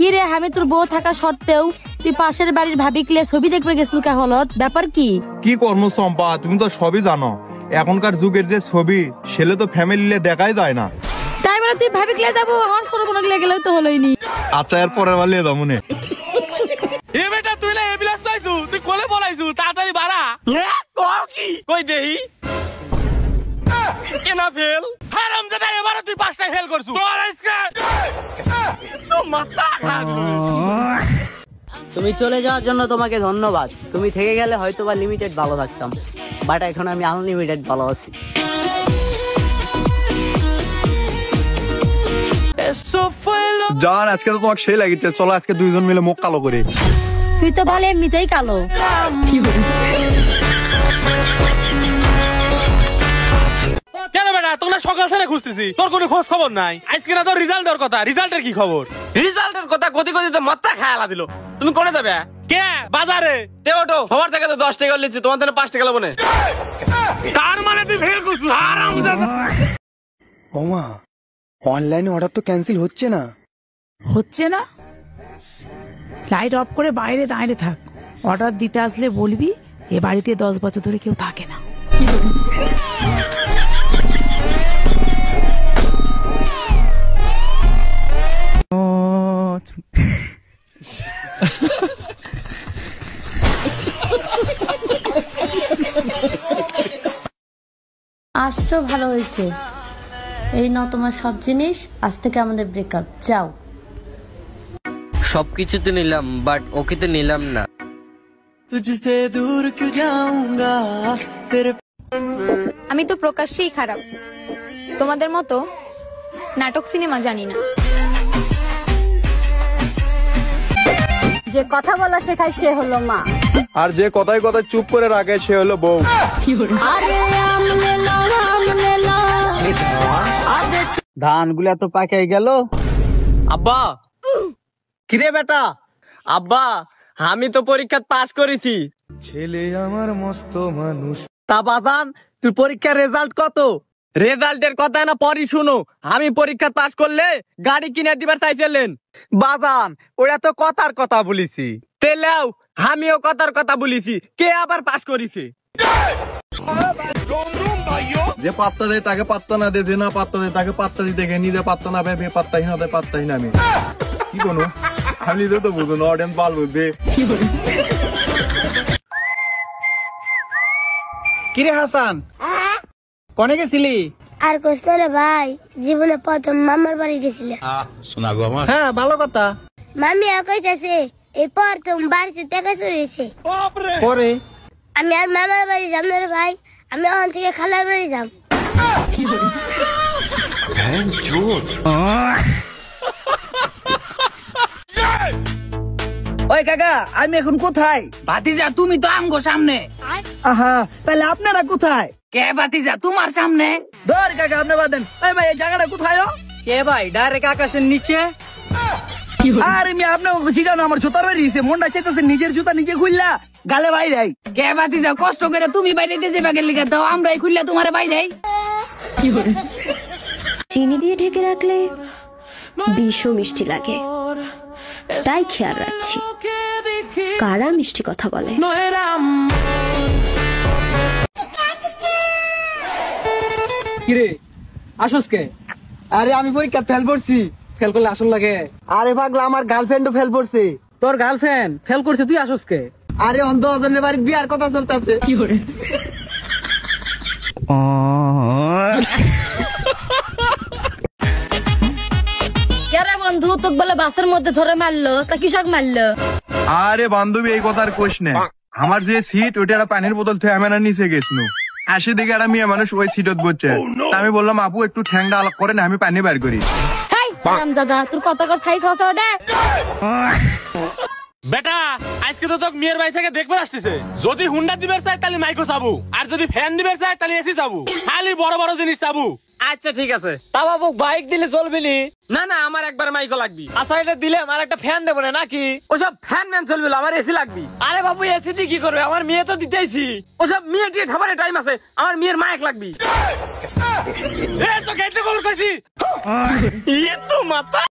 কি রে, আমি তোর বউ থাকা সত্ত্বেও তুই পাশের বাড়ির ভাবি ক্লে ছবি দেখবে গেছলু কে হলত? ব্যাপার কি? কি কর্ম সম্পা, তুমি তো সবই জানো। এখনকার যুগের যে ছবি সেলে তো ফ্যামিলিলে দেখাই যায় না। তাই বলে তুই ভাবি ক্লে যাবো? আমার সরো কোনো ক্লে গেলেও তো হলোই নি। আচ্ছা, এর পরের বার লিয়ে যাবো নে। এ বেটা তুই না এবিলাস পাইছু, তুই কোলে বলাইছু, তাড়াতাড়ি বাড়া। কি কই দেহি কেনা ফেল হারামজাদা, এবারে তুই 5টা ফেল করছু। তোর আজকে তো মাথা খা দিল। তুমি চলে যাওয়ার জন্য তোমাকে ধন্যবাদ। তুমি থেকে গেলে হয়তো বা লিমিটেড ভালো থাকতাম, বাট এখন আমি আনলিমিটেড ভালো আছি। জান, আজকে তো তোমাকে সেই লাগিতে, চলো আজকে দুইজন মিলে মুখ কালো করে। তুই তো বলে এমনিতেই কালো। কেন বেটা তোমরা সকাল থেকে খুঁজতেছি, তোর কোনো খোঁজ খবর নাই। আজকে না তোর রেজাল্টের কথা, রেজাল্টের কি খবর? রেজাল্টের কথা গতি তো মাথা খায়ালা দিল। তুমি কোনে যাবে? কে বাজারে? তে ওটো, সবার থেকে তো 10 টাকা লিচ্ছি, তোমার থেকে 5 টাকা লবো না। তার মানে তুই ফেল করছিস হারামজাদা। ওমা, অনলাইনে অর্ডার তো ক্যান্সেল হচ্ছে না। হচ্ছে না? লাইট অফ করে বাইরে দাঁড়িয়ে থাক, অর্ডার দিতে আসলে বলবি এ বাড়িতে 10 বছর ধরে কেউ থাকে না। আসছো, ভালো হয়েছে। এই নাও তোমার সব জিনিস, আজ থেকে আমাদের ব্রেকআপ। যাও। সবকিছু তো নিলাম, বাট ওকে তো নিলাম না। আমি তো প্রকাশ্যেই খারাপ, তোমাদের মতো নাটক সিনেমা জানি না। যে কথা বলা শেখায় সে হলো মা, আর যে কথায় কথায় চুপ করে রাখে সে হলো বউ। ধান গুলা তো পাকাই গেল। আব্বা, কিরে বেটা? আব্বা, আমি তো পরীক্ষা পাস করেছি। ছেলে আমার মস্ত মানুষ। তা বাদান, তুই পরীক্ষার রেজাল্ট কত? রেজাল্টের কথা না পরই শুনো। আমি পরীক্ষা পাস করলে গাড়ি কিনে দিবার চাইছিলেন বাদান, ওরা তো কথার কথা বলিছি। তেলেও আমিও কথার কথা বলিছি, কে আবার পাস করেছে? যে পাত্তা দেয় তাকে পাত্তা না দেয়, যে না পাত্তা দেয় তাকে পাত্তা দিতে দেখে নিজে পাত্তা না পাবে, পাত্তাহীন হবে, পাত্তাহীন আমি কি কোনো আমি নিজে তো বুঝুন অডিয়েন্স পাল বুঝবে। কিরে হাসান, কনে গেছিলি? আর কোস্তারে ভাই, জীবনে প্রথম মামার বাড়ি গেছিলে। হ্যাঁ, ভালো কথা। মামি কইতাছে এই প্রথম বাড়িতে টাকা চুরিয়েছে। পরে আমি আর মামার বাড়ি যাব না রে ভাই, আমি ওখান থেকে খালার বাড়ি যাব। ওই কাকা, আমি এখন কোথায়? ভাতিজা, তুমি তো আমগো সামনে। আহা, তাহলে আপনারা কোথায়? কে ভাতিজা, তোমার সামনে? ধর কাকা, আপনি বাদেন। এই ভাই, এই জায়গাটা কোথায়? কে ভাই? ডাইরেক্ট আকাশের নিচে। আরে আমি আপনার ছিটানো, আমার জুতার বেরিয়েছে, মনটা চাইতেছে নিজের জুতা নিজে খুললা গালে বাইরে। কে ভাতিজা, কষ্ট করে তুমি বাইরে দিয়ে যাবে গেলে দাও, আমরাই খুললে তোমার বাইরে। চিনি দিয়ে ঢেকে রাখলে বিষও মিষ্টি লাগে, তাই খেয়াল রাখছি কারা মিষ্টি কথা বলে। কিরে আসস কে? আরে আমি পরীক্ষা ফেল করছি। ফেল করলে আসল লাগে? আরে পাগলা, আমার গার্লফ্রেন্ডও ফেল করছে। তোর গার্লফ্রেন্ড ফেল করছে, তুই আসস কে? আরে অন্ধ জনের বাড়ি বিয়ার কথা চলতেছে। কি করে? কেরে বন্ধু, তোকে বলে বাসের মধ্যে ধরে মারলো, তা কৃষক মারলো? আরে বান্ধবী, এই কথার কোশ না। আমার যে সিট ওটা একটা পানির বোতল থেকে আমার নিচে গেছিল, আসে দেখে একটা মেয়ে মানুষ ওই সিটত বসছে। আমি বললাম আপু একটু ঠ্যাংটা আলাপ করে না, আমি পানি বের করি। হারামজাদা, তোর কত কর সাইজ হচ্ছে ওটা? বেটা আজকে তো তোকে মেয়ের বাড়ি থেকে দেখবে আসতেছে। যদি হুন্ডা দিবার চাই তাহলে মাইক্রো চাবু, আর যদি ফ্যান দিবার চাই তাহলে এসি চাবু, খালি বড় বড় জিনিস চাবু। আচ্ছা ঠিক আছে। তা বাবু বাইক দিলে চলবিনি? না না, আমার একবার মাইকো লাগবি। আচ্ছা এটা দিলে আমার একটা ফ্যান দেবো না নাকি? ওসব ফ্যান ম্যান চলবে, আমার এসি লাগবি। আরে বাবু এসি দিয়ে কি করবে, আমার মেয়ে তো দিতেইছি। ওসব মেয়ে দিয়ে খাবারের টাইম আছে, আমার মেয়ের মাইক লাগবি। এ তো গেটে খবর কইছি। এ তো মাথা